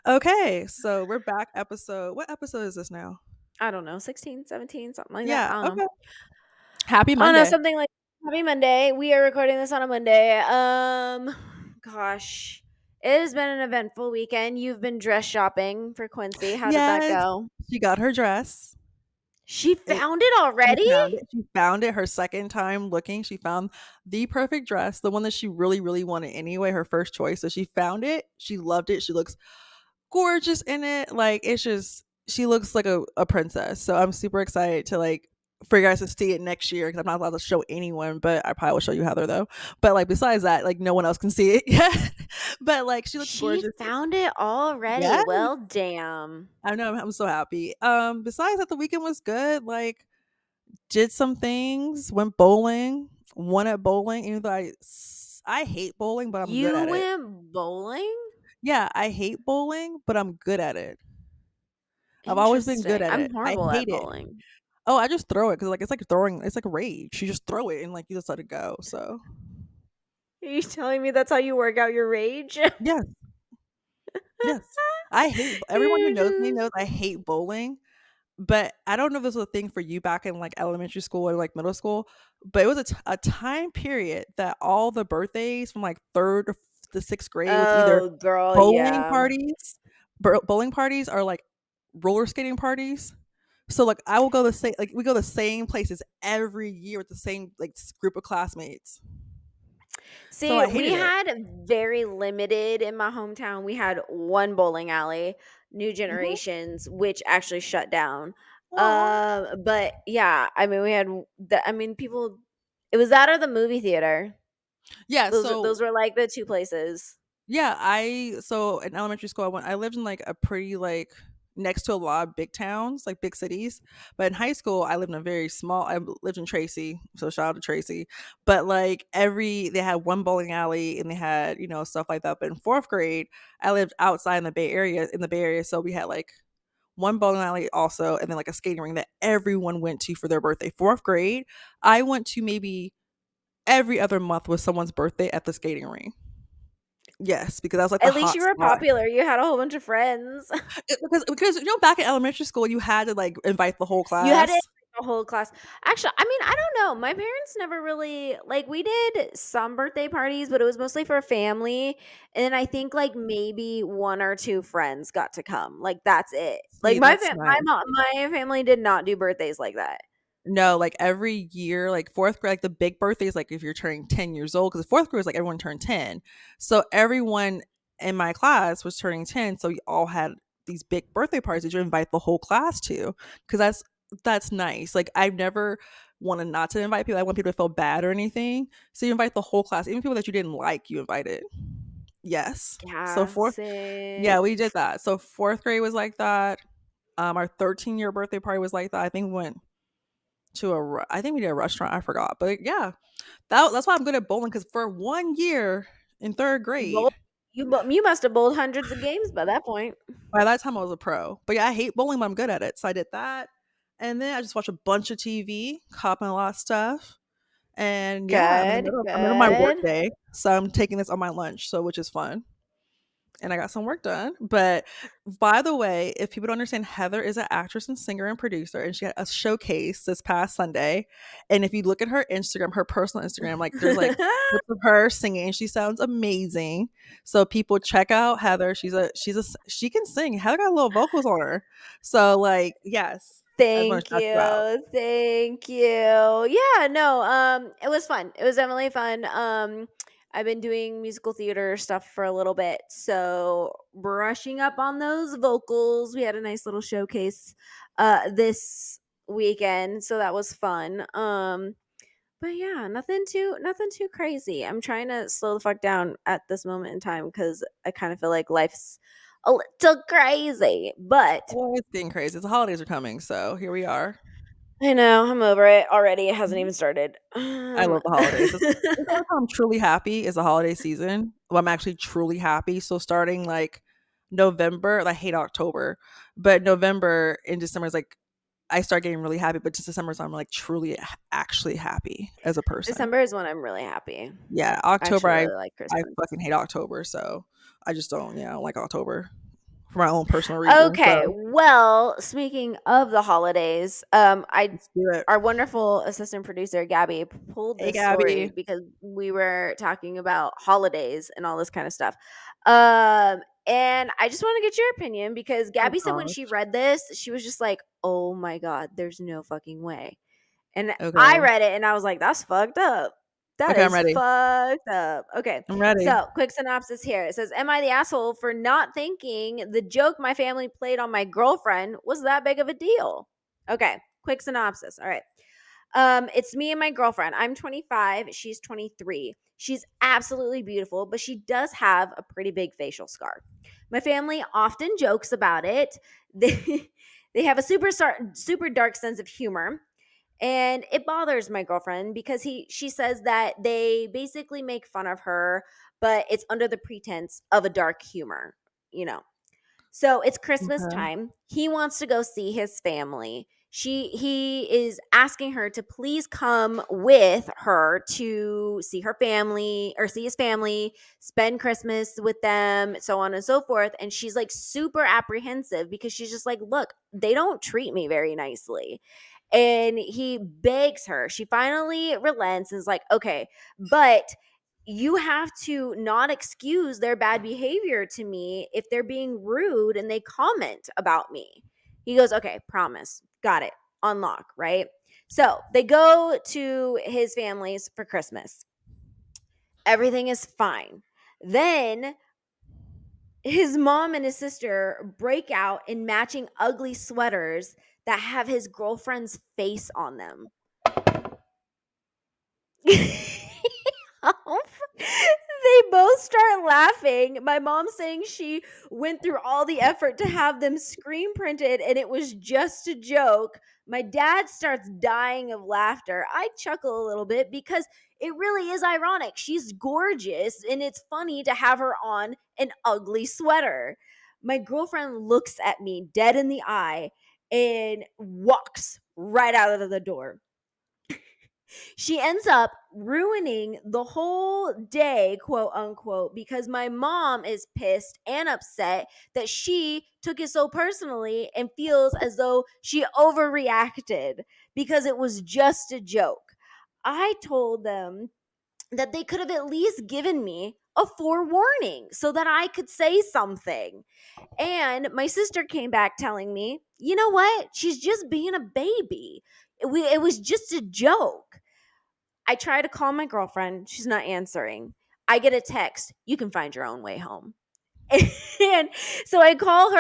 Okay, so we're back. What episode is this now? I don't know, 16, 17, something like that. Yeah, I don't know. okay. Happy I don't know, Monday. something like Happy Monday. We are recording this on a Monday. Gosh, it has been an eventful weekend. You've been dress shopping for Quincy. How did that Yes, go? she got her dress. She It found it She already? found it. She found it her second time looking. She found the perfect dress, the one that she really, really wanted anyway, her first choice. So she found it. She loved it. She looks gorgeous in it. Like it's just she looks like a princess. So I'm super excited to like for you guys to see it next year because I'm not allowed to show anyone, but I probably will show you Heather though. But like besides that, like no one else can see it yet. But like she looks She gorgeous. found it already. Yeah, Well, damn. I know. I'm so happy. Besides that, the weekend was good. Like did some things, went bowling, won at bowling. Even though I hate bowling, but I'm good You at it. went bowling? Yeah, I hate bowling, but I'm good at it. I've always been good Interesting. at I'm it. I horrible at hate it. bowling. Oh, I just throw it because like it's like throwing. It's like rage. You just throw it and like you just let it go. So Are you telling me that's how you work out your rage? yes, yes. I hate everyone who You're knows me just knows I hate bowling. But I don't know if this was a thing for you back in like elementary school or like middle school, but it was a time period that all the birthdays from like to sixth grade was either Oh, girl, bowling yeah. parties, bowling parties, or like roller skating parties. So like I will go the same like we go the same places every year with the same like group of classmates. So See, I we hated it. had very limited in my hometown. We had one bowling alley, New Hmm. Generations, which actually shut down. Aw. But yeah, I mean, we had the. I mean, people. It was that or the movie theater. Yeah. Those So were like the two places. yeah, so in elementary school I lived in like a pretty like next to a lot of big towns, like big cities. But in high school I lived in a very small I lived in Tracy, so shout out to Tracy. But like they had one bowling alley and they had, stuff like that. But in 4th grade, I lived outside in the Bay Area, so we had like one bowling alley also and then like a skating ring that everyone went to for their birthday. 4th grade, I went to maybe every other month was someone's birthday at the skating ring. Yes, because that was like the At least hot you were spot. popular. You had a whole bunch of friends. Because back in elementary school you had to like invite the whole You had it class. the whole class. Actually, I mean, I don't know. My parents never really like we did some birthday parties, but it was mostly for family. And then I think like maybe one or two friends got to come. Like that's it. Like See, that's nice. my family did not do birthdays like that. No, like every year, like 4th grade, like the big birthdays, like if you're turning 10 years old, because 4th grade is like everyone turned 10. So everyone in my class was turning 10. So you all had these big birthday parties that you invite the whole class to. Because that's nice. Like I've never wanted not to invite people. I want people to feel bad or anything. So you invite the whole class, even people that you didn't like, you invited. Yes. So Yeah, fourth, yeah, we did six. that. So 4th grade was like that. Our 13-year birthday party was like that. I think we went I think we did a restaurant. I forgot, but yeah, that's why I'm good at bowling because for 1 year in 3rd You bowl grade, you must have bowled hundreds of games by that point. by that time I was a pro. But yeah, I hate bowling, but I'm good at it. So I did that, and then I just watched a bunch of TV, copping a lot of stuff, and yeah, Good, I'm in my work good. day, so I'm taking this on my lunch, so which is fun. And I got some work done. But by the way, if people don't understand, Heather is an actress and singer and producer, and she had a showcase this past Sunday. And if you look at her Instagram, her personal Instagram, like there's like clips of her singing. She sounds amazing. So people check out Heather. She can sing. Heather got little vocals on her. So like yes, I just want Thank to shout you out. you. Thank you. Yeah, no, it was fun. It was definitely fun. I've been doing musical theater stuff for a little bit, so brushing up on those vocals. We had a nice little showcase this weekend, so that was fun. But yeah, nothing too crazy. I'm trying to slow the fuck down at this moment in time cuz I kind of feel like life's a little crazy. But Well, it's getting crazy. The holidays are coming, so here we are. I know, I'm over it already. It hasn't Mhm. even started. I love the holidays. It's the only time I'm truly happy is the holiday season. Well, I'm actually truly happy. So starting like November, I hate October, but November and December is like I start getting really happy. But just December, so I'm like truly actually happy as a person. December is when I'm really happy. Yeah, I October, actually I really like I Christmas. fucking hate October. So I just don't. Yeah, I don't like October. for my own personal reasons. Okay, So well, speaking of the holidays, I let's do it. our wonderful assistant producer Gabby pulled Hey, this story Gabby. because we were talking about holidays and all this kind of stuff. And I just want to get your opinion because Oh Gabby said when she gosh. read this, she was just like, "Oh my god, there's no fucking way." And I Okay. read it and I was like, "That's fucked up. That Okay, I'm is ready. fucked up." Okay. I'm ready. So, quick synopsis here. It says, "Am I the asshole for not thinking the joke my family played on my girlfriend was that big of a deal?" Okay. Quick synopsis. All right. It's me and my girlfriend. I'm 25, she's 23. She's absolutely beautiful, but she does have a pretty big facial scar. My family often jokes about it. They have a super dark sense of humor, and it bothers my girlfriend because she says that they basically make fun of her, but it's under the pretense of a dark humor, you know. So it's Christmas Okay. time. He wants to go see his family. He is asking her to please come with her to see her family or see his family, spend Christmas with them, so on and so forth. And she's like super apprehensive because she's just like, "Look, they don't treat me very nicely." And he begs her. She finally relents and is like, "Okay, but you have to not excuse their bad behavior to me if they're being rude and they comment about me." He goes, "Okay, promise. Got it. Unlock," right? So they go to his family's for Christmas. Everything is fine. Then his mom and his sister break out in matching ugly sweaters that have his girlfriend's face on them. They both start laughing. My mom saying she went through all the effort to have them screen printed and it was just a joke. My dad starts dying of laughter. I chuckle a little bit because it really is ironic. She's gorgeous and it's funny to have her on an ugly sweater. My girlfriend looks at me dead in the eye and walks right out of the door. She ends up ruining the whole day, quote unquote, because my mom is pissed and upset that she took it so personally and feels as though she overreacted because it was just a joke. I told them that they could have at least given me a forewarning so that I could say something. And my sister came back telling me, "You know what? She's just being a baby. It was just a joke." I try to call my girlfriend. She's not answering. I get a text. "You can find your own way home." And so I call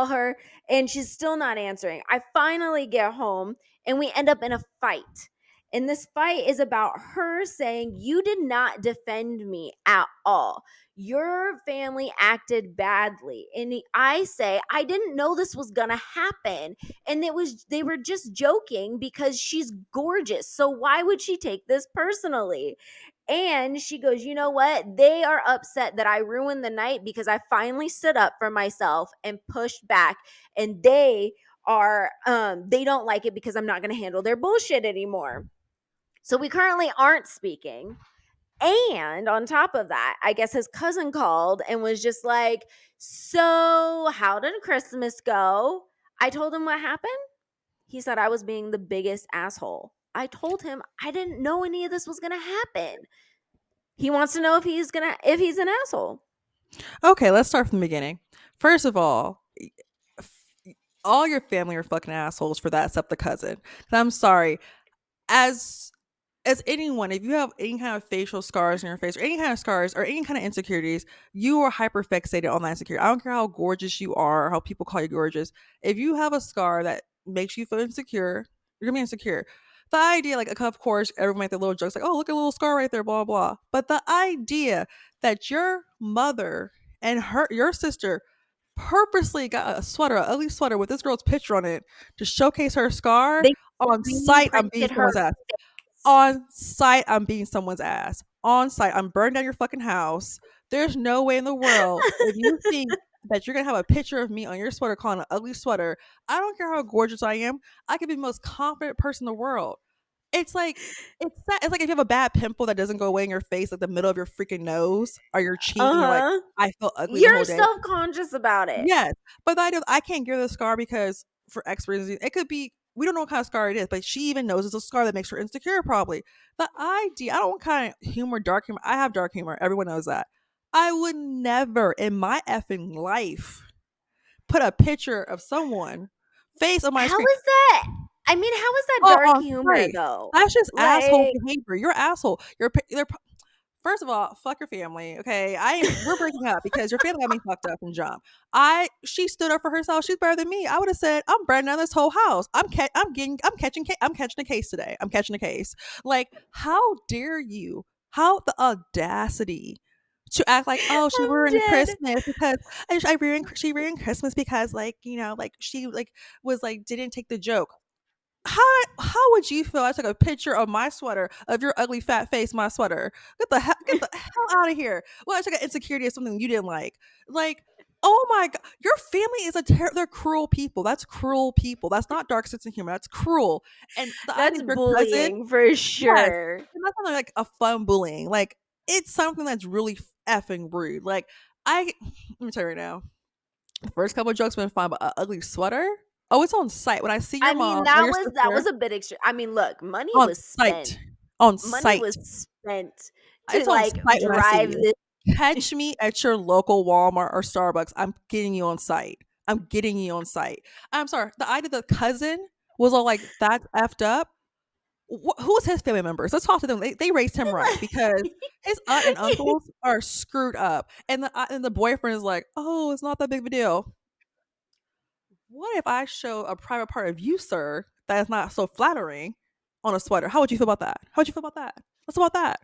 her, and she's still not answering. I finally get home, and we end up in a fight. And this fight is about her saying, "You did not defend me at all. Your family acted badly." And I say, "I didn't know this was going to happen. And they were just joking because she's gorgeous. So why would she take this personally?" And she goes, "You know what? They are upset that I ruined the night because I finally stood up for myself and pushed back. And they don't like it because I'm not going to handle their bullshit anymore." So we currently aren't speaking. And on top of that, I guess his cousin called and was just like, "So, how did Christmas go?" I told him what happened. He said I was being the biggest asshole. I told him I didn't know any of this was going to happen. He wants to know if he's an asshole. Okay, let's start from the beginning. First of all your family are fucking assholes for that, except the cousin. I'm sorry. As as anyone, if you have any kind of facial scars in your face or any kind of scars or any kind of insecurities, you are hyper fixated on that insecurity. I don't care how gorgeous you are or how people call you gorgeous. If you have a scar that makes you feel insecure, you're gonna be insecure. The idea, like, of course, everyone make the little jokes like, "Oh, look at a little scar right there," blah blah. But the idea that your mother and your sister purposely got a sweater, a ugly sweater with this girl's picture on it to showcase her scar They on screen site, I'm being printed her someone's ass. face. On site, I'm beating someone's ass. On site, I'm burning down your fucking house. There's no way in the world if you think that you're gonna have a picture of me on your sweater calling an ugly sweater. I don't care how gorgeous I am. I could be the most confident person in the world. It's like it's sad. It's like if you have a bad pimple that doesn't go away in your face, like the middle of your freaking nose or your cheek, and you're like, Uh-huh. I feel ugly the You're whole day. self-conscious about it. Yes, but I can't give the scar because for X reason, it could be we don't know what kind of scar it is, but she even knows it's a scar that makes her insecure. Probably the idea. I don't want kind of humor, dark humor. I have dark humor. Everyone knows that. I would never in my effing life put a picture of someone face on my How screen. is that? I mean, how is that Oh, dark on humor site. though? That's just asshole Like, behavior. You're an asshole. They're first of all, fuck your family. Okay, we're breaking up because your family got me fucked up from jump. She stood up for herself. She's better than me. I would have said, I'm burning down this whole house. I'm catching a case today. I'm catching a case. Like, how dare you? How the audacity to act like, oh, she I'm ruined dead. Christmas because she ruined Christmas because like like she like was like didn't take the joke. How would you feel? I took a picture of my sweater of your ugly fat face, my sweater. Get the hell out of here. Well, I took an insecurity of something you didn't like. Like, oh my god, your family is they're cruel people. That's cruel people. That's not dark sense of humor. That's cruel. And the idea That's of your cousin, bullying for yes, sure. and that's not like a fun bullying. Like it's something that's really effing rude. Like let me tell you right now. The first couple of jokes been fine, but an ugly sweater. Oh, it's on site. When I see your I mean, mom or your that sister, was a bit extreme. I mean, look, money on was spent. site. On Money site. was spent to It's on like site when I see drive you. this. Catch me at your local Walmart or Starbucks. I'm getting you on site. I'm getting you on site. I'm sorry. The idea the cousin was all like, that's effed up. Who's his family members? Let's talk to them. They raised him right because his aunt and uncles are screwed up. And the boyfriend is like, oh, it's not that big of a deal. What if I show a private part of you, sir, that is not so flattering on a sweater? How would you feel about that? How would you feel about that? What's about that?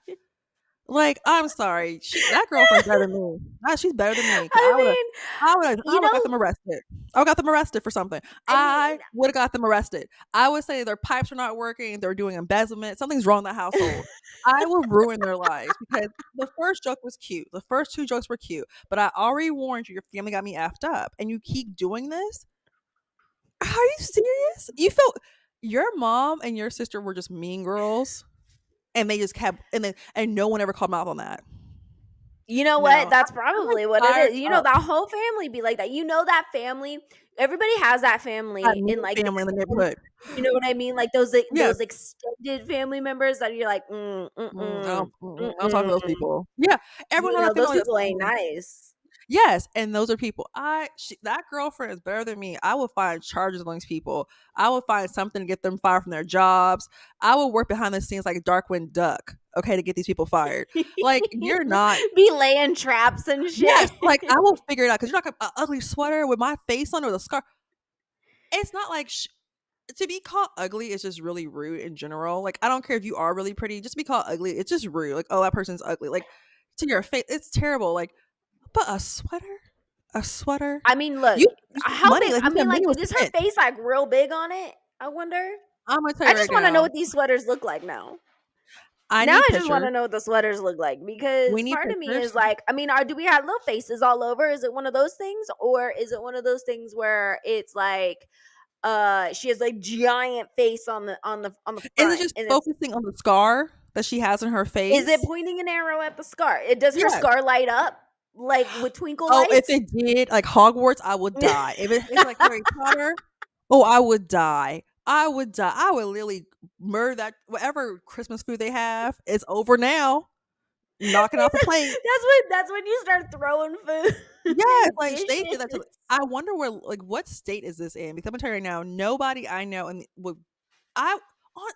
Like, I'm sorry, that girlfriend's better than me. She's better than me because I mean, I you would got know, them arrested. I would got them arrested for something. I mean, I would have got them arrested. I would say their pipes are not working. They're doing embezzlement. Something's wrong in that household. I would ruin their lives because the first joke was cute. The first two jokes were cute, but I already warned you. Your family got me effed up, and you keep doing this. Are you serious? You felt your mom and your sister were just mean girls, and they just kept and no one ever called them out on that. you know what? No, That's I'm like probably what it fired is. You know, up. that whole family be like that. You know, that family. Everybody has that That family in mean like family in the neighborhood. you know what I mean? Like Yes. those extended family members that you're like, I don't talk to those people. Yeah, everyone you has know, a those family that's people ain't nice. yes, and those are people. That girlfriend is better than me. I will find charges on these people. I will find something to get them fired from their jobs. I will work behind the scenes like a Darkwing Duck, okay, to get these people fired. Like you're not. Be laying traps and Yes, shit. like I will figure it out because you're not an ugly sweater with my face on it with a scar. It's not like to be called ugly is just really rude in general. Like I don't care if you are really pretty, just be called ugly. It's just rude. Like oh that person's ugly. Like to your face, it's terrible. Like but a sweater. I mean, look, You spent how money. big? Like I you said, mean, like, money was is her spent. face like real big on it? I wonder. I'm gonna tell I you just right want to know now. what these sweaters look like now. I Now need I just want pictures. to know what the sweaters look like We because need part of me pictures. is like, I mean, do we have little faces all over? Is it one of those things, or is it one of those things where it's like, she has like giant face on the Is it front, just and it's focusing on the scar that she has in her is it face? pointing an arrow at the scar? It does her Yes. scar light up like with twinkle Oh, if lights? it did, like Hogwarts, I would die. If it's like Harry Potter, oh, I would die. I would die. I would literally murder that whatever Christmas food they have. It's over now. Knocking off the plate. That's when you start throwing food Yes, and like they did that to. dishes. I wonder where, like, what state is this in? Because I'm gonna tell you right now, nobody I know and would. I on.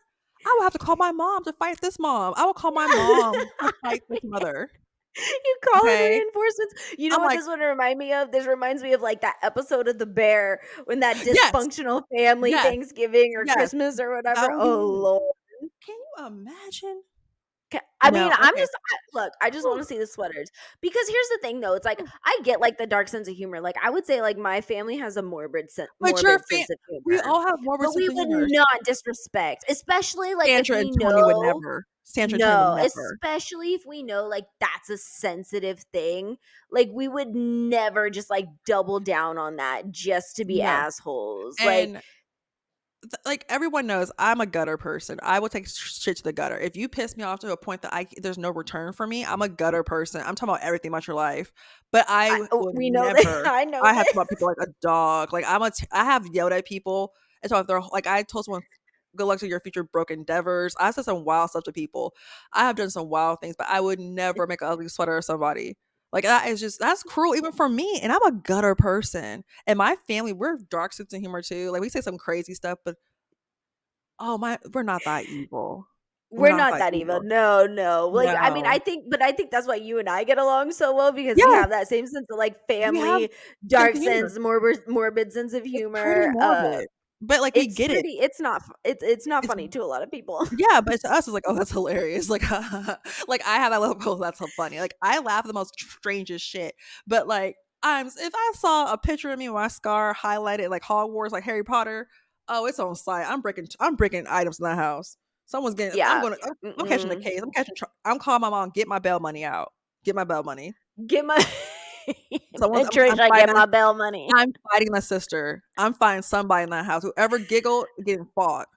I would have to call my mom to fight this mom. I would call my mom to fight this mother. You call in Okay, reinforcements. You know I'm what like, this would remind me of? This reminds me of like that episode of The Bear when that yes, dysfunctional family yes, Thanksgiving or yes. Christmas or That whatever. would be Oh me. Lord. Can you imagine? I mean, No, I'm okay. just look. I just want to see the sweaters because here's the thing, though. It's like I get like the dark sense of humor. Like I would say, like my family has a But your morbid sense of we humor, all have more of a but sense we of would humor. not disrespect, especially like if Sandra we and Tony would know. never. Sandra and Tony would No, never. especially if we know like that's a sensitive thing. Like we would never just like double down on that just to be No. assholes. Like And like everyone knows I'm a gutter person. I will take shit to the gutter. If you piss me off to a point that I there's no return for me, I'm a gutter person. I'm talking about everything about your life. But would We know that. never. I know I have to this. about people like a dog. Like I have yelled at people. And so if they're like I told someone good luck to your future broken endeavors. I said some wild stuff to people. I have done some wild things, but I would never make an ugly sweater of somebody. Like that is just that's cruel even for me. And I'm a gutter person. And my family, we're dark sense of humor too. Like we say some crazy stuff, but oh my, we're not that evil. We're We're not not that that evil. evil. No, no. Like, I mean, No. I think that's why you and I get along so well because we Yes, have that same sense of like we have family, sense dark of humor. sense, morbid sense of It's pretty humor. morbid, but like we It's get it. pretty. It's not It's funny to a lot of people. yeah, but to us, it's like, "Oh, that's hilarious." Like, like, I have that little "Oh, that's so funny." Like, I laugh at the most strangest shit, but, like, if I saw a picture of me with my scar highlighted like Hogwarts, like Harry Potter, oh, it's on site. I'm breaking items in that house. Someone's getting Yeah. I'm catching the Mm-mm. case. I'm calling my mom, "Get my bail money out. Get my bail money." Get my I'm Trisha, fighting get that my bell money. I'm fighting my sister. I'm fighting somebody in that house. Whoever giggled, getting fought.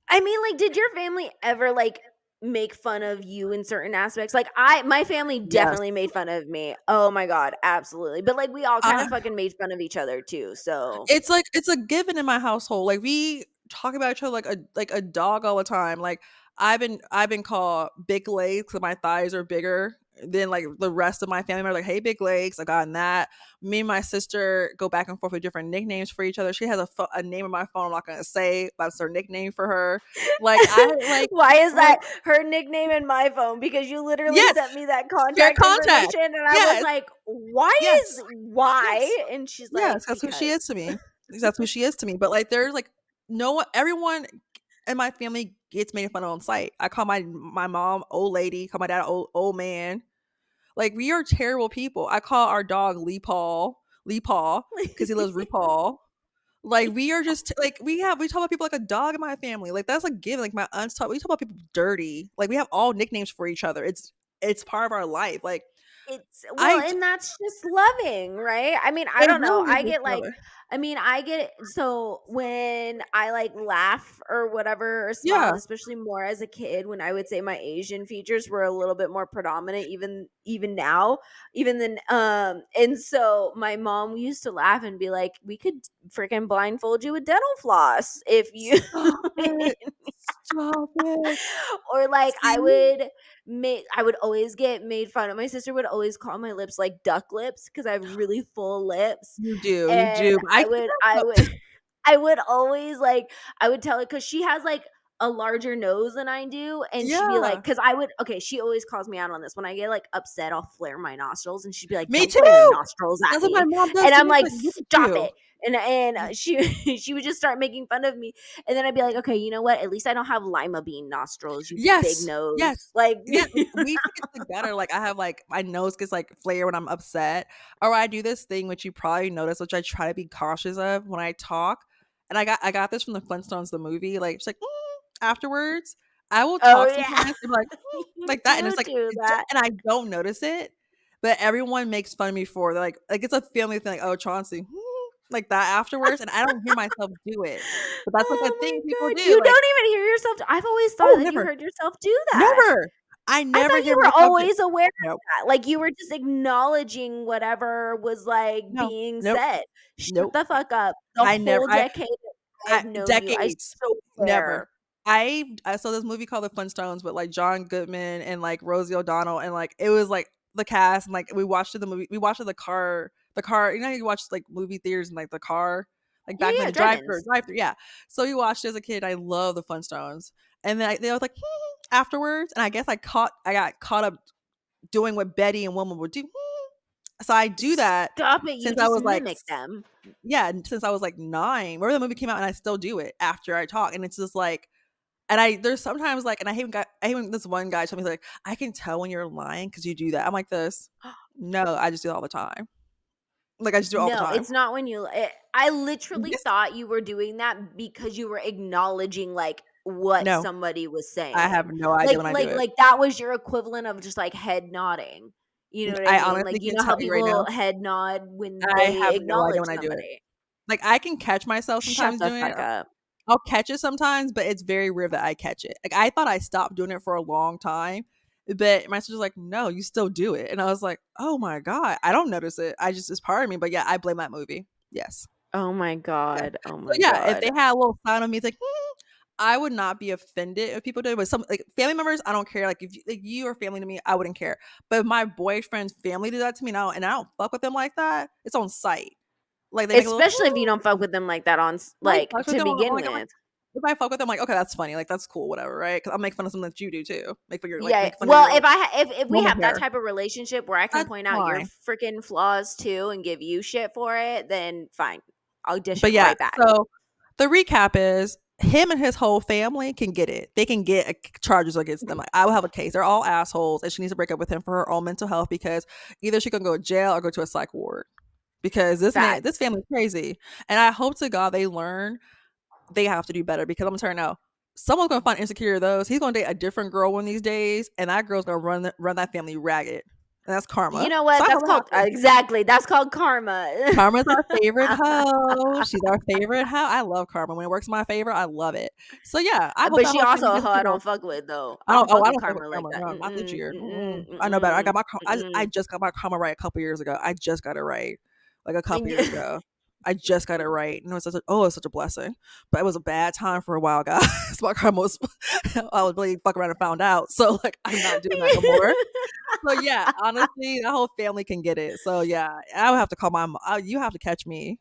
I mean, like, did your family ever like make fun of you in certain aspects? Like, my family Yes. definitely made fun of me. Oh my god, absolutely. But like, we all kind Uh of fucking made fun of each other too. So It's like it's a given in my household. Like we talk about each other like a dog all the time. Like I've been called big legs because my thighs are bigger than like the rest of my family. Are like, hey, big legs. I gotten that. Me and my sister go back and forth with different nicknames for each other. She has a name in my phone. I'm not gonna say. That's her nickname for her. Like I like why is like that her nickname in my phone? Because you literally yes, sent me that share contact contact. information, and I was Yes, like, "Why is yes, why?" yes. And she's like, Yes, that's who she "Because." is to me. That's who she is to me. But like, there's like no one, everyone in my family gets made fun of on site. I call my mom old lady, call my dad old man. Like we are terrible people. I call our dog Lee Paul, because he loves RuPaul. Like we are just like we talk about people like a dog in my family. Like that's a given. Like my aunts talk. We talk about people dirty. Like we have all nicknames for each other. It's part of our life. Like It's well, I and that's just loving, right? I mean, I it don't know. really I is get like brother. I mean, I get so when I like laugh or whatever or smile, Yeah. especially more as a kid when I would say my Asian features were a little bit more predominant even now, even then and so my mom used to laugh and be like, "We could freaking blindfold you with dental floss if you." Stop it. Stop it. Or like See? I would always get made fun of. My sister would always call my lips like duck lips because I have really full lips. You And do, but I I can't. would I would always like I would tell her because she has like a larger nose than I do, and she'd be like, Yeah. because I would okay, she always calls me out on this. When I get like upset, I'll flare my nostrils, and she'd be like, Me "Don't flare your too. nostrils at That's what my me," mom does and to I'm me. She's like, like, "Look at "Stop you." it." And she she would just start making fun of me, and then I'd be like, "Okay, you know what? At least I don't have lima bean nostrils, you big Yes. nose." Yes. Like, Yeah, we take it together. Like, I have, like my nose gets, like, flare when I'm upset, or I do this thing which you probably noticed, which I try to be cautious of when I talk, and I got this from the Flintstones, the movie, like, she's like, afterwards. I will oh talk yeah, sometimes and be like, you like that, and it's do like do that. and I don't notice it, but everyone makes fun of me for it. They're like it's a family thing, like, "Oh, Chauncey," like that afterwards, and I don't hear myself do it, but that's, like, a Oh thing my people god, do, you like, don't even hear yourself. I've always thought "Oh, that you never, heard yourself do that. never." I I never thought hear you were myself do always aware of Nope. that, like, you were just acknowledging whatever was, like, No. being Nope. said. Shut Nope. the fuck up. The I never whole decade that I I've known you, I decades. so Never. swear. I saw this movie called The Flintstones with, like, John Goodman and, like, Rosie O'Donnell, and, like, it was, like, the cast, and, like, we watched it in the car, you know how you watch, like, movie theaters in, like, the car? Like, Yeah, back then, yeah, the drive-ins. drive-through, yeah. So we watched it as a kid, I love The Flintstones, and then they was like, afterwards, and I guess I got caught up doing what Betty and Wilma would do, so I do that Stop it, you since I just was, like mimic them. yeah, and since I was, like, 9, whenever the movie came out, and I still do it after I talk, and it's just, like and there's sometimes, like and I hate when this one guy told me, like, "I can tell when you're lying because you do that." I'm like this, "No, I just do it all the time." Like, I just do it all the No, time. it's not when you I literally Yes. thought you were doing that because you were acknowledging, like, what No, somebody was I have saying. no idea when I do it. Like, that was your equivalent of just, like, head nodding. You know what I I mean? honestly Like, you can know tell how you right people now, head nod when I they have no idea acknowledge when I do it. somebody? Like, I can catch myself Shut sometimes the doing it. fuck up. I'll catch it sometimes, but it's very rare that I catch it. Like I thought I stopped doing it for a long time, but my sister's like, "No, you still do it," and I was like, "Oh my god, I don't notice it. I just it's part of me." But yeah, I blame that movie. Yes, Oh my yeah. god. Oh So my yeah, if they god. had a little sign on me, it's like, I would not be offended if people did, but some like family members, I don't care. Like if you, like you are family to me, I wouldn't care. But if my boyfriend's family did that to me now, and I don't fuck with them like that, it's on sight. Like they make a little. Especially if you don't fuck with them like that on Like, like fuck with to them, begin like, I'm like with. if I fuck with them, like, okay, that's funny, like, that's cool, whatever, right? Because 'Cause I'll make fun of something that you do too. Yeah. Make fun of Well, your, if like, if we normal have that hair. type of relationship where I can That's point out your fine. freaking flaws too and give you shit for it, then fine. I'll dish But it yeah, right back. so the recap is him and his whole family can get it. They can get charges against them. Like, I will have a case. They're all assholes, and she needs to break up with him for her own mental health because either she can go to jail or go to a psych ward because this Facts. family's crazy. And I hope to God they learn they have to do better because I'm gonna turn out. Someone's gonna find insecure of those. He's gonna date a different girl one of these days, and that girl's gonna run that family ragged, and that's You karma. know So what? I That's hope it called happens. exactly. That's called karma. Karma's our favorite hoe. She's our favorite hoe. I love karma. When it works in my favor, I love it. So yeah, I hope But that she whole also family a gets hoe it I better. don't fuck with though. I I don't. don't Oh, fuck I with don't fuck with karma like karma. that. No, not this Mm-mm, year. mm-mm, I know better. I got mm-mm, my. I mm-mm. just got my karma right a couple years ago. I just got it right, like a couple years ago. I just got it right. And it was such a, oh, it's such a blessing. But it was a bad time for a while, guys. My karma was, I was really fuck around and found out. So like, I'm not doing that no more. So yeah, honestly, that whole family can get it. So yeah, I would have to call my. You have to catch me.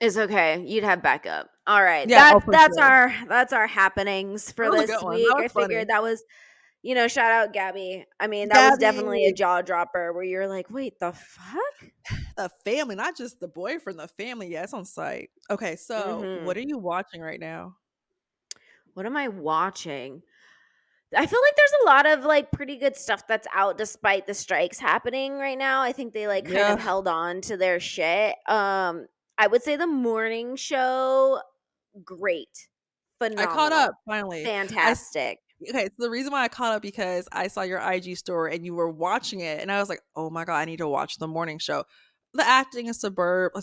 It's okay. You'd have backup. All right. Yeah. Oh, for sure. That's our happenings That for was a good this one. That week. was I funny. figured that was, shout out Gabby. I mean, that was definitely a Gabby, jaw dropper where you're like, "Wait, the fuck?" the family, not just the boyfriend, the family. Yeah, it's on site. Okay, so what Mhm. are you watching right now? What am I watching? I feel like there's a lot of like pretty good stuff that's out despite the strikes happening right now. I think they like kind of Yeah, held on to their shit. I would say the morning show, great. I caught up Phenomenal. finally. I Fantastic. Okay, so the reason why I caught up because I saw your IG story and you were watching it, and I was like, "Oh my god, I need to watch the morning show." The acting is superb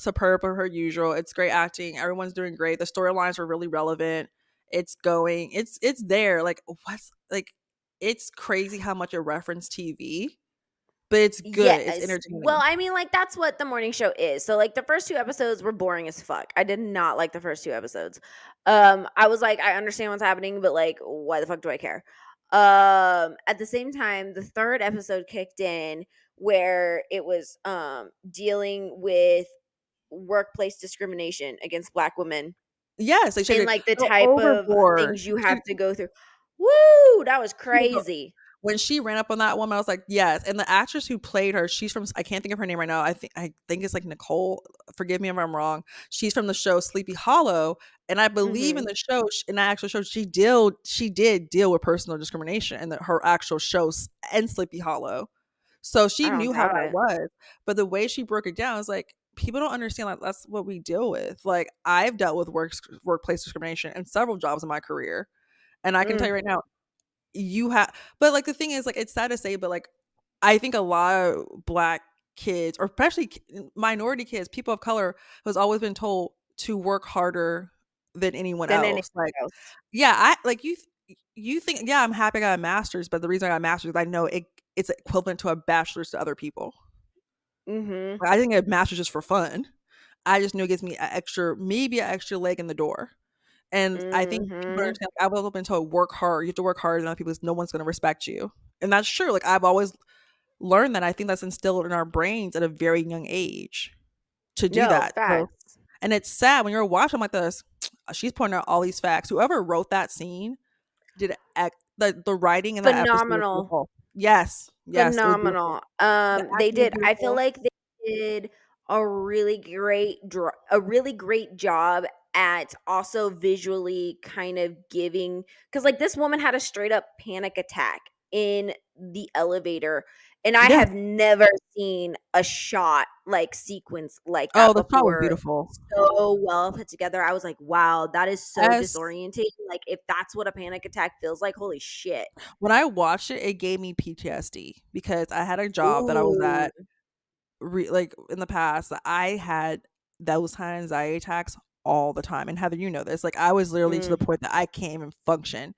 per usual. It's great acting. Everyone's doing great. The storylines are really relevant. It's going. It's there. Like what's like, it's crazy how much it referenced TV, but it's good. It's Yes. Well, entertaining. I mean, like, that's what the morning show is. So, like, the first 2 episodes were boring as fuck. I did not like the first 2 episodes. I was like, I understand what's happening, but, like, why the fuck do I care? At the same time, the 3rd episode kicked in where it was, dealing with workplace discrimination against Black women Yes, like she had and, to like, the go type of overboard. things you She, have to go through. Woo! That was she would go crazy. when she ran up on that woman, I was like, yes. And the actress who played her, she's from I can't think of her name right now. I think it's like Nicole. Forgive me if I'm wrong. She's from the show Sleepy Hollow, and I believe in Mhm. the show in the actual show she did deal with personal discrimination in her actual shows and Sleepy Hollow. So I she don't knew how doubt that it. was. But the way she broke it down is like people don't understand that that's what we deal with. Like I've dealt with workplace discrimination in several jobs in my career. And I can tell Mm. you right now, you have but like the thing is like it's sad to say but like I think a lot of black kids or especially minority kids, people of color has always been told to work harder than anyone Than anything else. Like else. yeah, I like you think yeah, I'm happy I got a master's, but the reason I got a master's is I know it's equivalent to a bachelor's to other people. Mhm. Like, I didn't get a master's just for fun. I just knew it gives me an extra maybe an extra leg in the door. And I think people Mhm. understand, like, I've always been told, "Work hard. You have to work harder than other people 'cause no one's gonna respect you." And that's true, like, I've always learned that. I think that's instilled in our brains at a very young age to do No, that, so facts. and it's sad when you're watching like this, she's pointing out all these facts. Whoever wrote that scene did the writing in that episode was Phenomenal. beautiful. Yes, yes, it was beautiful. Phenomenal. The They acting was did I feel beautiful. like they did a really great job at also visually kind of giving because like, this woman had a straight up panic attack in the elevator, and I Yes. have never seen a shot, like, sequence like Oh, that the shot was before. beautiful. So well put together. I was like, "Wow, that is so As disorientating." Like, if that's what a panic attack feels like, holy shit. when I watched it, it gave me PTSD because I had a job that I was Ooh. at like in the past that I had those kind of anxiety attacks all the time. And Heather, you know this. Like I was literally to the Mm, point that I can't even function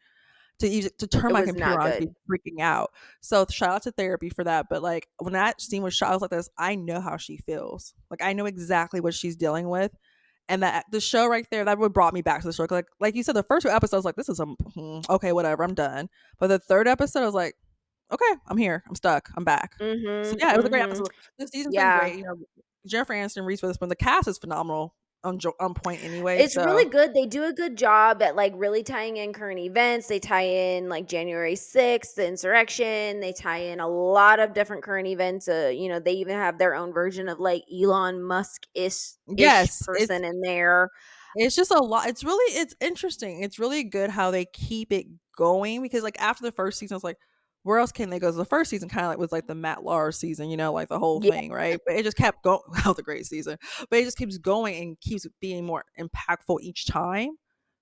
to use to turn it my was computer not on to be good. freaking out. So shout out to therapy for that. But like when that scene was shot, I was like this, I know how she feels. Like I know exactly what she's dealing with. And that the show right there, that would brought me back to the show. Like you said, the first two episodes, like this is okay, whatever, I'm done. But the third episode, I was like, okay, I'm here, I'm stuck, I'm back. So Mhm, yeah, it was a great mhm. episode. This season's been Yeah. great. You know, Jennifer Aniston, Reese Witherspoon, the cast is phenomenal on point anyway. It's So really good. They do a good job at, like, really tying in current events. They tie in, like, January 6th, the insurrection. They tie in a lot of different current events. They even have their own version of, like, Elon Musk-ish yes, person in there. it's just a lot. It's interesting. It's really good how they keep it going because like after the first season, it's like, where else can they go? So the first season kind of like was like the Matt Lauer season, you know, like the whole Yeah, thing, right? But it just kept going. That was a great season, but it just keeps going and keeps being more impactful each time.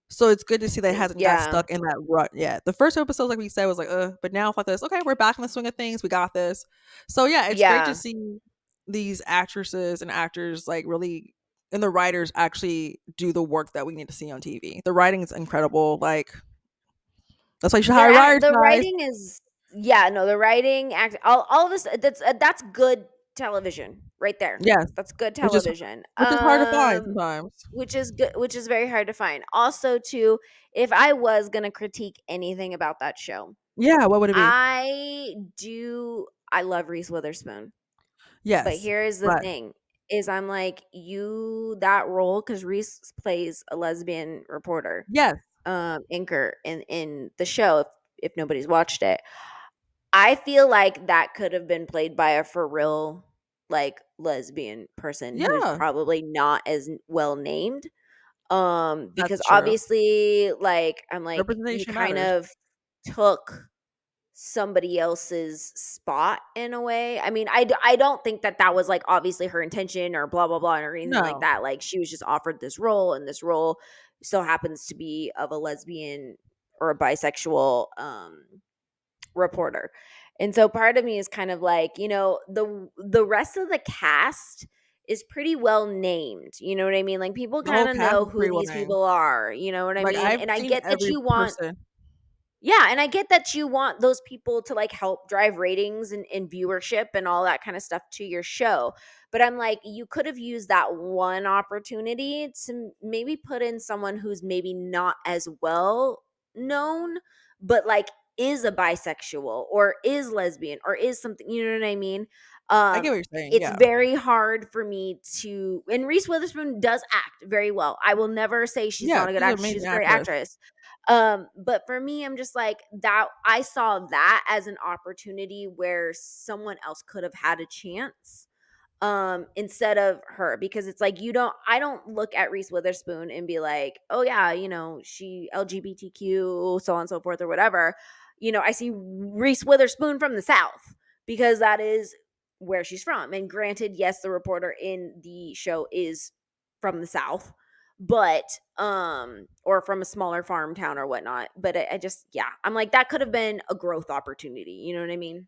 So it's good to see that it hasn't got yeah, stuck in that rut yet. The first episode, like we said, was like, but now it's like this. Okay, we're back in the swing of things. We got this. So yeah, it's great to yeah. see these actresses and actors like really and the writers actually do the work that we need to see on TV. The writing is incredible. Like that's why you should hire writers, The guys. writing is yeah, no, the writing act all of this that's good television right there. Yes, That's good which is television. which is hard to find sometimes. Which is good, which is very hard to find. Also, too, if I was gonna critique anything about that show, Yeah, what would it be? I love Reese Witherspoon. But Yes, here is the but thing, is I'm like, that role, because Reese plays a lesbian reporter, yes, anchor in the show, if nobody's watched it. I feel like that could have been played by a for real, like, lesbian person who's yeah, probably not as well named. Because that's true. obviously, like, I'm like, you Representation kind matters. of took somebody else's spot in a way. I mean, I don't think that that was, like, obviously her intention or blah blah blah or anything like No, that. Like, she was just offered this role, and this role still happens to be of a lesbian or a bisexual reporter. And so part of me is kind of like, the rest of the cast is pretty well named. You know what I mean? Like, people the kind whole of cast know is who pretty well these named. people are. You know what I Like mean? I've And I seen get that every you want person. yeah, and I get that you want those people to, like, help drive ratings and viewership and all that kind of stuff to your show. But I'm like, you could have used that one opportunity to maybe put in someone who's maybe not as well known, but, like, is a bisexual or is lesbian or is something, you know what I mean? I Um, get what you're saying. it's Yeah, very hard for me to, and Reese Witherspoon does act very well. I will never say she's yeah, not a good she's an actress. She's amazing a great actress. actress. But for me, I'm just like, that I saw that as an opportunity where someone else could have had a chance instead of her, because it's like, I don't look at Reese Witherspoon and be like, oh yeah, she LGBTQ, so on and so forth, or whatever. I see Reese Witherspoon from the South because that is where she's from. And granted, yes, the reporter in the show is from the South, but or from a smaller farm town or whatnot. But I just, yeah, I'm like, that could have been a growth opportunity. You know what I mean?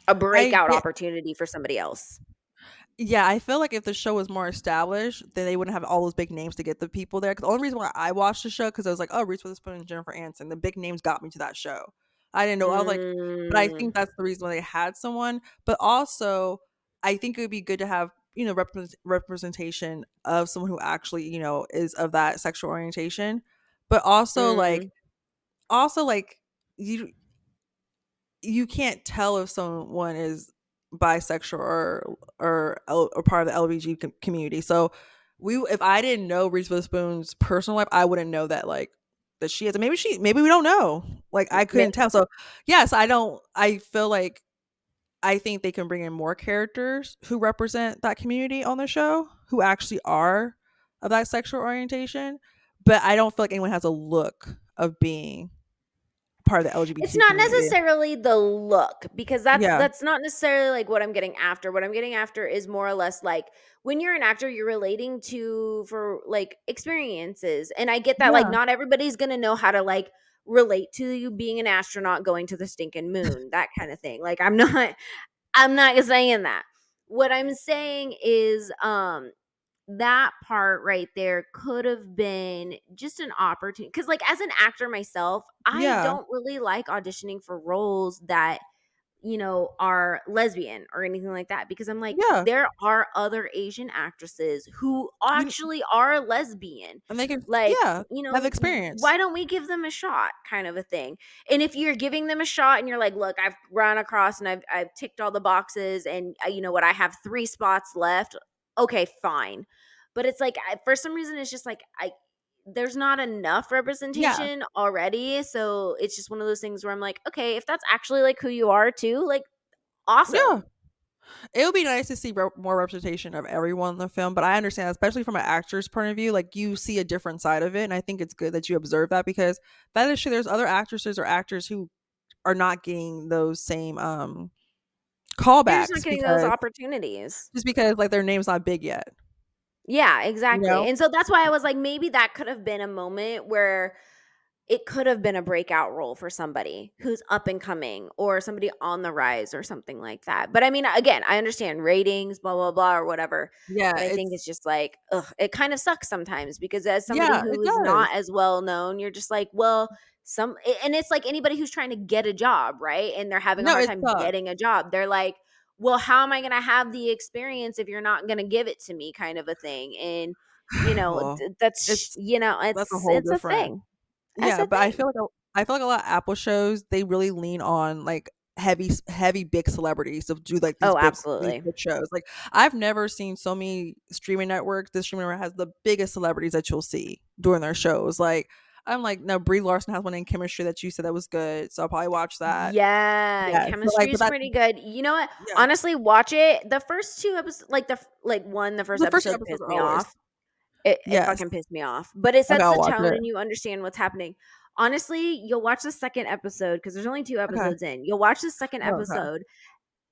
A I breakout get opportunity for somebody else. Yeah, I feel like if the show was more established, then they wouldn't have all those big names to get the people there. 'Cause the only reason why I watched the show because I was like, oh, Reese Witherspoon and Jennifer Aniston. The big names got me to that show. I didn't know. I was like, but I Mm, think that's the reason why they had someone. But also, I think it would be good to have representation of someone who actually is of that sexual orientation. But mm, also like you you can't tell if someone is bisexual or part of the LBG community. So if I didn't know Reese Witherspoon's personal life, I wouldn't know that that she is. And maybe we don't know. Like I yeah. couldn't tell. So yes, I don't. I feel like I think they can bring in more characters who represent that community on the show who actually are of that sexual orientation. But I don't feel like anyone has a look of being part of the It's LGBTQ not community. necessarily the look, because that's Yeah. that's not necessarily, like, what I'm getting after. What I'm getting after is more or less like, when you're an actor, you're relating to, for, like, experiences. And I get that, like, Yeah. not everybody's gonna know how to, like, relate to you being an astronaut going to the stinking moon, that kind of thing. Like, I'm not saying that. What I'm saying is, that part right there could have been just an opportunity, because like as an actor myself, I Yeah. don't really like auditioning for roles that, are lesbian or anything like that, because I'm like, Yeah. there are other Asian actresses who You actually are lesbian. and they can Like, yeah, have experience. why don't we give them a shot, kind of a thing. And if you're giving them a shot and you're like, look, I've run across and I've ticked all the boxes, and you know what, I have 3 spots left. Okay, fine. But it's like, for some reason it's just like, there's not enough Yeah. representation already. So it's just one of those things where I'm like, okay, if that's actually like who you are too, like, Yeah. awesome. It would be nice to see more representation of everyone in the film, but I understand, especially from an actor's point of view, like you see a different side of it, and I think it's good that you observe that because that is true. There's other actresses or actors who are not getting those same They're just not callbacks getting those because opportunities. just because like their name's not big yet, Yeah, you exactly. know? And so that's why I was like, maybe that could have been a moment where it could have been a breakout role for somebody who's up and coming, or somebody on the rise or something like that. But I mean, again, I understand ratings, blah, blah, blah, or whatever. Yeah, But I think it's it's just like, ugh, it kind of sucks sometimes, because as somebody yeah, it who is does. not as well known, you're just like, well, and it's like anybody who's trying to get a job, right? And they're having a No, hard it time sucks. getting a job. They're like, well, how am I going to have the experience if you're not going to give it to me, kind of a thing. And, Well, that's, it's that's a whole it's a different thing. That's yeah, a but thing. I feel like a lot of Apple shows, they really lean on, like, heavy big celebrities to do, like, Oh, these absolutely. big shows. Like, I've never seen so many streaming networks this streaming network has the biggest celebrities that you'll see doing their shows. Like, I'm like, "No, Brie Larson has one in Chemistry that you said that was good, so I'll probably watch that." Yeah, Yeah, so, like, chemistry but is that pretty good. You know what? yeah. Honestly, watch it. The first 2 episodes, like, the first The first 2 episode episodes pissed are me always off. It yes. fucking pissed me off, but it Okay, sets I'll the watch tone it. and you understand what's happening. Honestly, you'll watch the second episode, because there's only 2 Okay. episodes in. You'll watch the second Oh, okay. episode,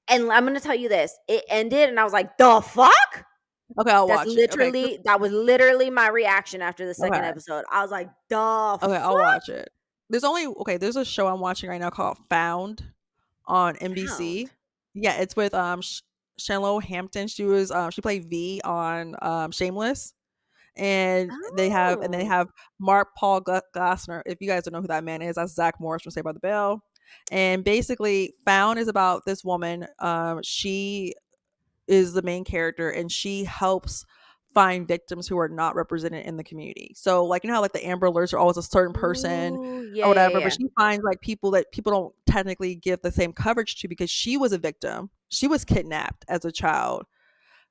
and I'm gonna tell you this, it ended and I was like, "The fuck?" Okay, I'll watch it. Okay, 'cause That was literally my reaction after the second okay. episode. I was like, "The Okay, I'll fuck?" watch it. There's a show I'm watching right now called Found on NBC. Found. Yeah, it's with Shallow Hampton. She played V on Shameless. And they Oh. have Mark Paul Glassner. If you guys don't know who that man is, that's Zach Morris from Saved by the Bell. And basically, Found is about this woman. She is the main character, and she helps find victims who are not represented in the community. So, like, you know how like the Amber Alerts are always a certain person Ooh, or yeah, yeah, whatever, but yeah. she finds like people that people don't technically give the same coverage to because she was a victim. She was kidnapped as a child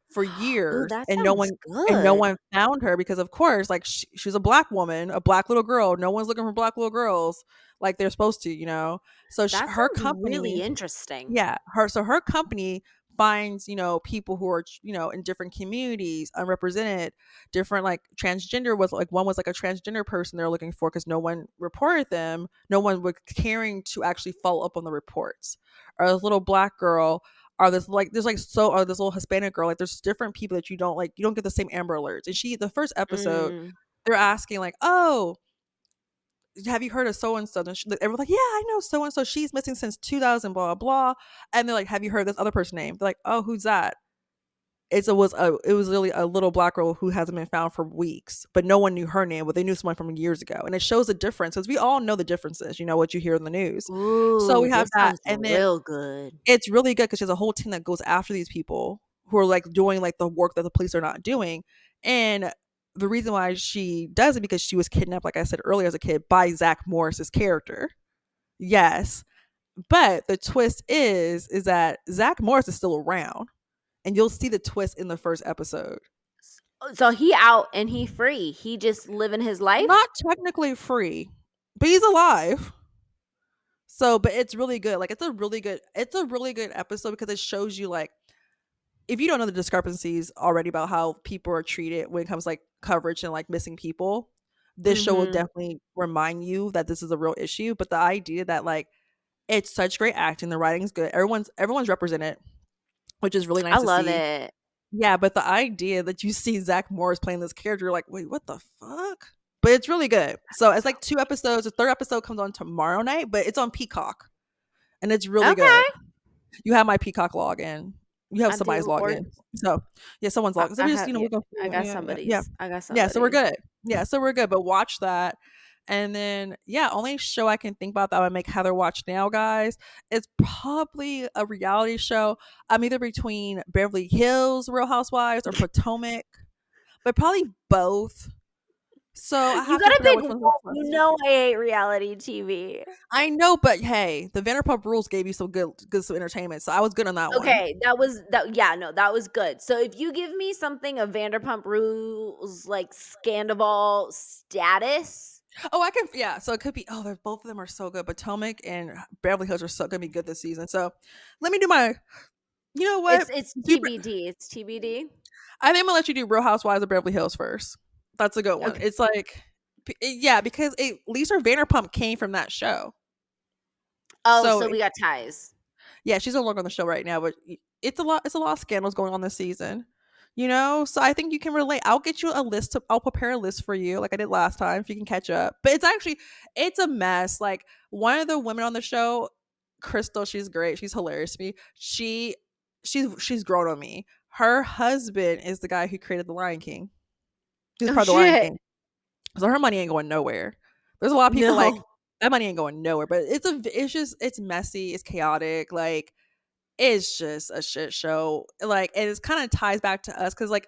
for Ooh, years, that and sounds no good. one found her because of course, like she's a black woman, a black little girl. No one's looking for black little girls like they're supposed to, you know. So That her sounds company really interesting. yeah, her company finds, people who are, in different communities, unrepresented, different like transgender was like one was like a transgender person they're looking for because no one reported them. No one was caring to actually follow up on the reports. Or this little black girl, or this little Hispanic girl, like there's different people that you don't get the same Amber Alerts. And the first episode, Mm. they're asking like, oh, have you heard of so and so? And everyone's like, yeah, I know so and so. She's missing since 2000, blah, blah, blah. And they're like, have you heard this other person name? They're like, oh, who's that? It was really a little black girl who hasn't been found for weeks, but no one knew her name, but they knew someone from years ago. And it shows the difference because we all know the differences, what you hear in the news. So Ooh, we have this that. sounds And then real good. it's really good because there's a whole team that goes after these people who are like doing like the work that the police are not doing. And the reason why she does it because she was kidnapped, like I said earlier, as a kid by Zach Morris's character. Yes. But the twist is that Zach Morris is still around. And you'll see the twist in the first episode. So he out and he free. He just living his life? Not technically free, but he's alive. So, but it's really good. Like it's a really good episode because it shows you like if you don't know the discrepancies already about how people are treated when it comes like coverage and like missing people, this show will Mhm. definitely remind you that this is a real issue. But the idea that like it's such great acting, the writing's good, everyone's represented, which is really I nice to love see. it. Yeah, but the idea that you see Zach Morris playing this character, you're like, wait, what the fuck? But it's really good. So it's like 2 episodes. The third episode comes on tomorrow night, but it's on Peacock, and it's really good. Okay. You have my Peacock login. You have Update somebody's login. reports. So, yeah, someone's login. So we just, Yeah, we'll go I through. got Yeah, yeah, yeah. somebody's. I got Yeah, so we're somebody's. good. Yeah, so we're good. But watch that. And then, yeah, only show I can think about that I would make Heather watch now, guys, is probably a reality show. I'm either between Beverly Hills, Real Housewives, or Potomac, but probably both. So I You have to gotta figure out pick which one. one's which You ones. know I hate reality TV. I know, but hey, the Vanderpump Rules gave you some good some entertainment, so I was good on that one. Okay, yeah, no, that was good. So if you give me something of Vanderpump Rules like Scandival status, Oh, I can, yeah. So it could be. Oh, they're both of them are so good. Potomac and Beverly Hills are so gonna be good this season. So let me do my. You know what? it's Do TBD. It's TBD. I think I'm gonna let you do Real Housewives of Beverly Hills first. That's a good one. Okay. It's like, yeah, because Lisa Vanderpump came from that show. Oh, So so we got ties. yeah, she's no longer on the show right now, but it's a lot. It's a lot of scandals going on this season. You know, so I think you can relate. I'll get you a list. I'll prepare a list for you, like I did last time, if you can catch up. But it's a mess. Like one of the women on the show, Crystal, she's great. She's hilarious to me. She's grown on me. Her husband is the guy who created the Lion King. He's Oh part of the Lion shit. King. So her money ain't going nowhere. There's a lot of people like No. that money ain't going nowhere. But it's messy. It's chaotic. Like it's just a shit show. Like, and it kind of ties back to us because, like,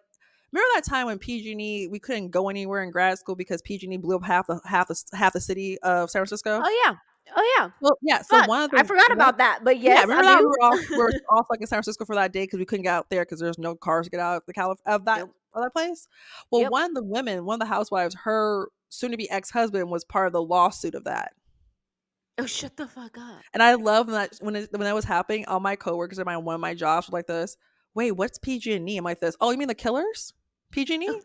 remember that time when PG&E we couldn't go anywhere in grad school because PG&E blew up half the city of San Francisco. Oh yeah. Oh yeah. Well, yeah. So Fuck. one of I the forgot one, about that. But yeah, yes, I remember that do. we were off like in San Francisco for that day because we couldn't get out there because there's no cars to get out of the Yep. of that place. Well, Yep. one of the women, one of the housewives, her soon to be ex husband was part of the lawsuit of that. Oh, shut the fuck up. And I love that when that was happening, all my coworkers at one of my jobs were like this. Wait, what's PG&E? I'm like this. Oh, you mean the Killers? PG&E?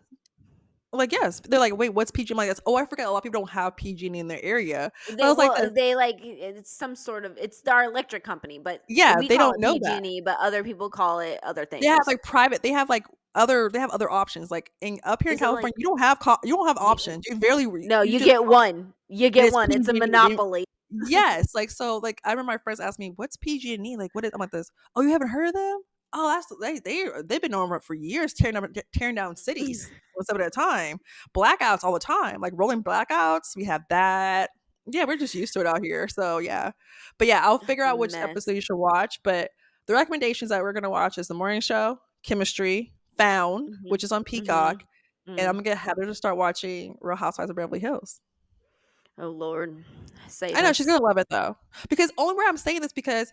Like yes. They're like, wait, what's PG? I'm like this. Oh, I forget. A lot of people don't have PG&E in their area. And I They was like, well, they like it's some sort of it's our electric company, but yeah, we they call don't it know that. PG&E, but other people call it other They have things. like private. They have other options. Like up here in Is it California, like you don't have you, options. You barely no, you you just get one. You and get it's one. It's a PG&E. monopoly. Yes, like so, like I remember my friends asked me, "What's PG&E? Like, what is?" I'm like this. Oh, you haven't heard of them? Oh, that's they've been on for years, tearing down cities one step at a time, blackouts all the time, like rolling blackouts. We have that. Yeah, we're just used to it out here. So yeah, but yeah, I'll That's figure a out which episode mess. you should watch. But the recommendations that we're gonna watch is the morning show, Chemistry, Found, Mhm. which is on Mhm. Peacock, and I'm Mm. gonna get Heather to start watching Real Housewives of Beverly Hills. Oh Lord, I save know she's us. gonna love it though. Because only where I'm saying this because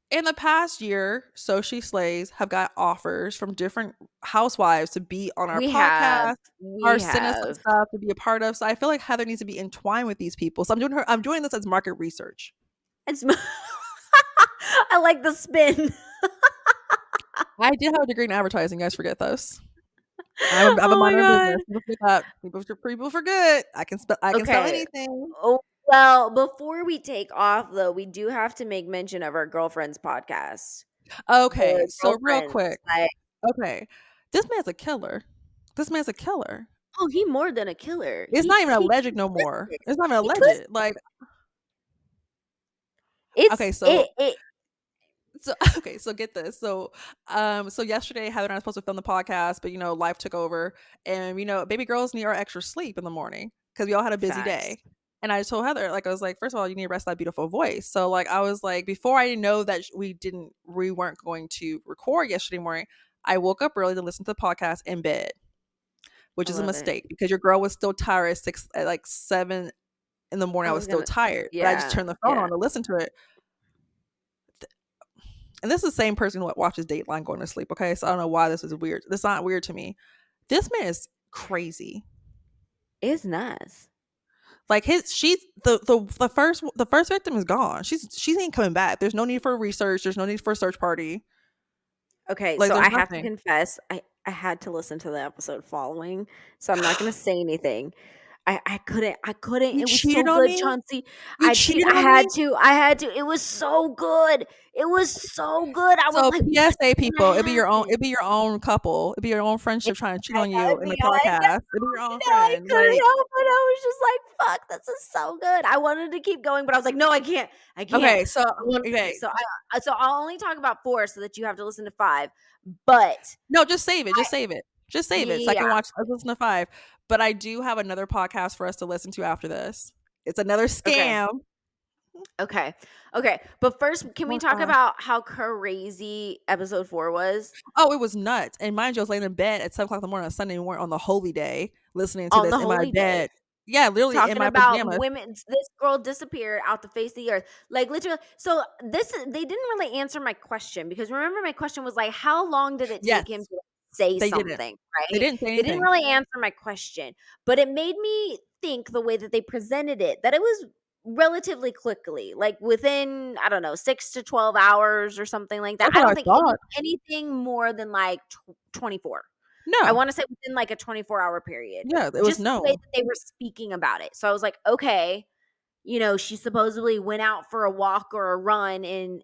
in the past year, So She Slays have got offers from different housewives to be on our We have. podcast or We send us some have. stuff to be a part of. So I feel like Heather needs to be entwined with these people. So I'm doing this as market research. It's I like the spin. I did have a degree in advertising, guys forget this. I have a Oh my minor in god. business. People forget that. People forget. I can sell Okay. anything. Oh, well, before we take off though, we do have to make mention of our girlfriends podcast. Okay, The so real girlfriends, quick. like, Okay. This man's a killer. This man's a killer. oh, he more than a killer. It's not even He alleged no more. twisted. It's not even He twisted. alleged. Like, It's okay, so it so okay, so get this. So yesterday Heather and I were supposed to film the podcast, but life took over, and baby girls need our extra sleep in the morning because we all had a busy facts. day. And I told Heather, like, I was like, first of all, you need to rest that beautiful voice. So like, I was like, before I know that we weren't going to record yesterday morning, I woke up early to listen to the podcast in bed, which I is a love it. mistake because your girl was still tired at like 7 in the morning. I I was was still gonna tired, but I just yeah, turned the phone yeah. on to listen to it. And this is the same person who watches Dateline going to sleep. Okay, so I don't know why this is weird. This is not weird to me. This man is crazy. It's nice. Like she's the first victim is gone. She ain't coming back. There's no need for research. There's no need for a search party. Okay, Like so there's I have to nothing. confess, I had to listen to the episode following, so I'm not gonna say anything. I couldn't. You It was cheated so on good, me? Chauncey. You cheated I on had me? to. I had to. It was so good. It was so good. I was So like, "What's PSA gonna people, happen?" it'd be your own couple, it'd be your own Yeah, friendship trying to cheat I on you in the know, podcast. It'd be your own I friend, couldn't like, help it. I was just like, "Fuck, this is so good." I wanted to keep going, but I was like, "No, I can't. I can't." okay, so okay. So I'll only talk about 4 so that you have to listen to 5. But No, just save it, I just save it so I yeah, can listen to 5, but I do have another podcast for us to listen to after this. It's another okay. scam. Okay. Okay. But first, can Oh we my talk gosh. about how crazy episode 4 was Oh, it was nuts, and mind you, I was laying in bed at 7 o'clock in the morning on Sunday morning on the holy day listening to on this the in my holy day? bed. Yeah, literally in Talking my about pajamas. women, this girl disappeared out the face of the earth. Like, literally. So they didn't really answer my question, because remember my question was like, how long did it take him Yes, to say they didn't. something, They right? didn't say They didn't anything. really answer my question, but it made me think the way that they presented it, that it was relatively quickly, like within, I don't know, 6 to 12 hours or something like that. That's I what don't I think thought. anything more than like 24. I No. wanna say within, like, a 24-hour period, Yeah, it was just the way known. that they were speaking about it. So I was like, "Okay," she supposedly went out for a walk or a run in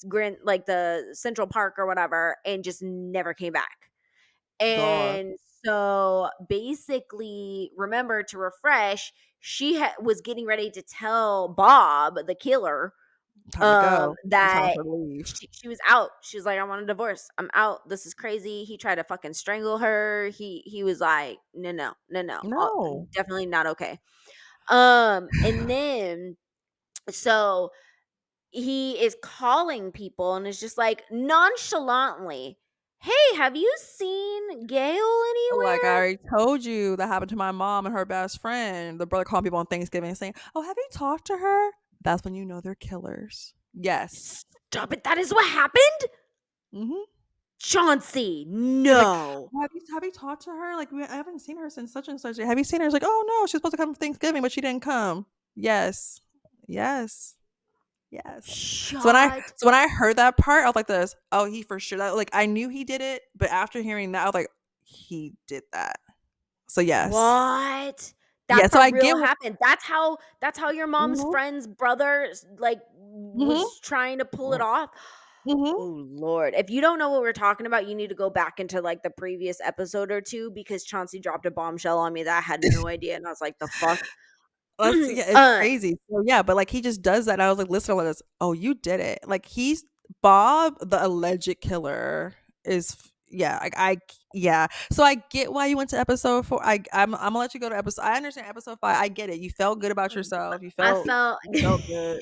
Grand, like, the Central Park or whatever, and just never came back. God, And so, basically, remember, to refresh, she was getting ready to tell Bob, the killer, time to go. It's time that for her to leave. she was out. She was like, "I want a divorce. I'm out. This is crazy." He tried to fucking strangle her. He was like, "No, no, no, no. No. Definitely not okay." And then, so he is calling people and is just like nonchalantly, "Hey, have you seen Gail Like, I anywhere?" already told you that happened to my mom and her best friend. The brother calling people on Thanksgiving saying, "Oh, have you talked to her?" That's when you know they're killers. Yes. Stop it. That is what happened? Mhm. Chauncey, Like, no. "Well, have you talked to her? Like, I haven't seen her since such and such. Have you seen her?" It's like, "Oh, no, she's supposed to come for Thanksgiving, but she didn't come." Yes. Yes. Yes. Shut So when I heard that part, I was like this, "Oh, he for sure." That, like, I knew he did it, but after hearing that, I was like, "He did that." So, yes. What? Yeah, That so for I get real what happened? That's how your mom's mhm, friend's brother, like, mhm, was trying to pull it mm, off? mhm. Oh, Lord. If you don't know what we're talking about, you need to go back into, like, the previous episode or 2, because Chauncey dropped a bombshell on me that I had no idea, and I was like, "The fuck?" That's yeah, it's Uh, crazy. So, yeah, but, like, he just does that, and I was like, "Listen to this. Oh, you did it." Like, he's Bob, the alleged killer, is yeah, yeah. So I get why you went to episode 4. Imma let you go to episode I understand episode 5. I get it. You felt good about yourself. I felt You felt good.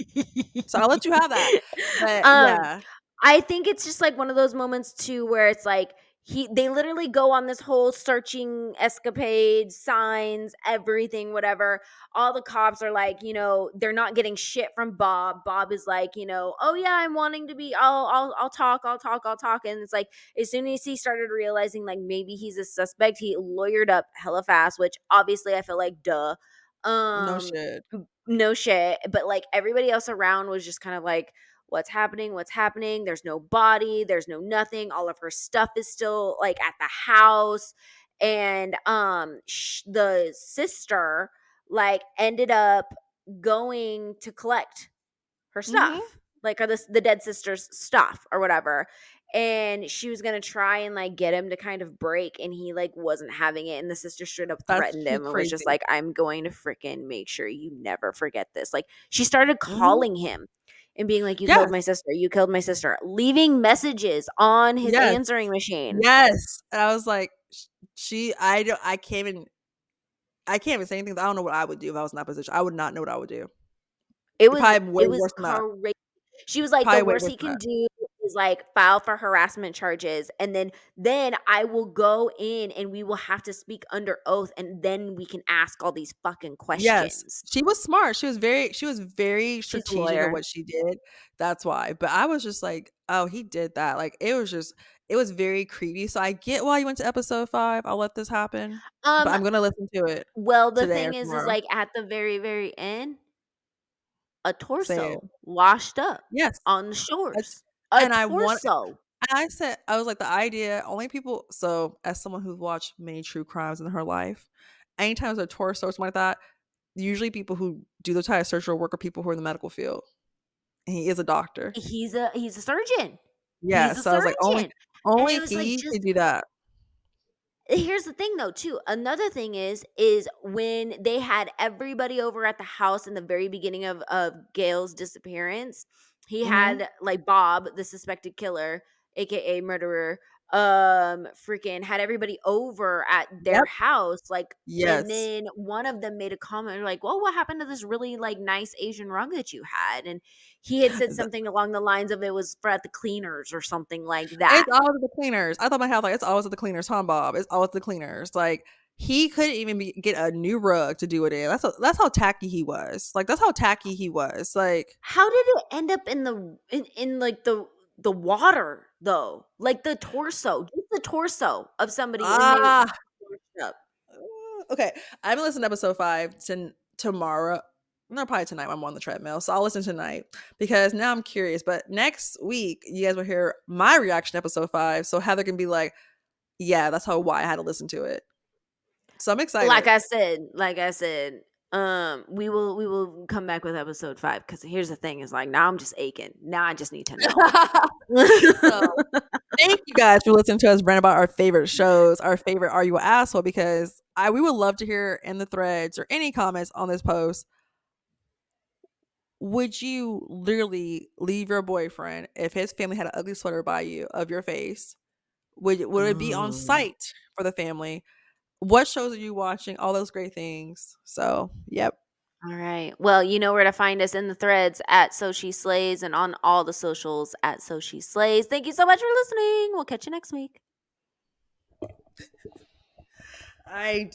So I'll let you have that. But um, yeah. I think it's just like one of those moments too where it's like they literally go on this whole searching escapade, signs, everything, whatever. All the cops are like, they're not getting shit from Bob. Bob is like, "Oh yeah, I'm wanting to be. I'll talk. I'll talk. I'll talk." And it's like, as soon as he started realizing like maybe he's a suspect, he lawyered up hella fast. Which obviously I feel like, duh. No Um, shit. no shit. But like everybody else around was just kind of like, "What's happening? What's happening?" There's no body, there's no nothing. All of her stuff is still like at the house. And the sister like ended up going to collect her Mhm. stuff, like, or the dead sister's stuff or whatever. And she was gonna try and like get him to kind of break, and he like wasn't having it. And the sister straight up That's threatened too him and was just crazy. like, "I'm going to freaking make sure you never forget this." Like, she started Mhm. calling him and being like, "You killed Yes. my sister, you killed my sister," leaving messages on his Yes. answering machine. Yes. And I was like, she I can't even say anything. I don't know what I would do if I was in that position. I would not know what I would do. It was Probably way it was worse than that. crazy. She was like, "The Probably way worst worse he than can that. do is, like, file for harassment charges, and then I will go in and we will have to speak under oath, and then we can ask all these fucking Yes. questions." She was smart. She was very She's a strategic of lawyer. what she did. That's why. But I was just like, "Oh, he did that." Like, it was very creepy. So I get why you went to episode 5. I'll let this happen. But Um, I'm gonna listen to it well, the today or thing is, tomorrow. like, at the very, very end, a Say it. torso washed up Yes. on the That's shores. A and I want torso. and I said I was like, the idea only people so as someone who's watched many true crimes in her life, anytime there's a torso or something like that, usually people who do those type of surgical work are people who are in the medical field. And he is a doctor. He's a surgeon. Yeah, He's a so I was like, surgeon. And it only was like he just could do that. here's the thing though too. Another thing is when they had everybody over at the house in the very beginning of Gail's disappearance, he Mhm. had like Bob, the suspected killer, aka murderer, freaking had everybody over at their Yep. house, like, and Yes. then one of them made a comment like, well, what happened to this really like nice Asian rug that you had? And he had said something along the lines of it was for at the cleaners or something like that. It's always the cleaners. I thought my house like it's always at the cleaners, huh, Bob? It's always the cleaners. Like he couldn't even get a new rug to do it in. That's how tacky he was. Like that's how tacky he was. Like How did it end up in in like the water though? Like the torso, just the torso of somebody and they ah, washed up. okay. I haven't listened to episode 5 tomorrow. No, probably tonight. I'm on the treadmill, so I'll listen tonight because now I'm curious. But next week, you guys will hear my reaction to episode 5, so Heather can be like, "Yeah, that's how why I had to listen to it." So I'm excited. Like I said, we will come back with episode 5 because here's the thing: is like now I'm just aching. Now I just need to know. So thank you guys for listening to us rant about our favorite shows, our favorite Are You an Asshole? Because we would love to hear in the threads or any comments on this post. Would you literally leave your boyfriend if his family had an ugly sweater by you of your face? Would it be on Ooh. site for the family? What shows are you watching? All those great things. So, yep. All right. Well, you know where to find us in the threads at So She Slays and on all the socials at So She Slays. Thank you so much for listening. We'll catch you next week. I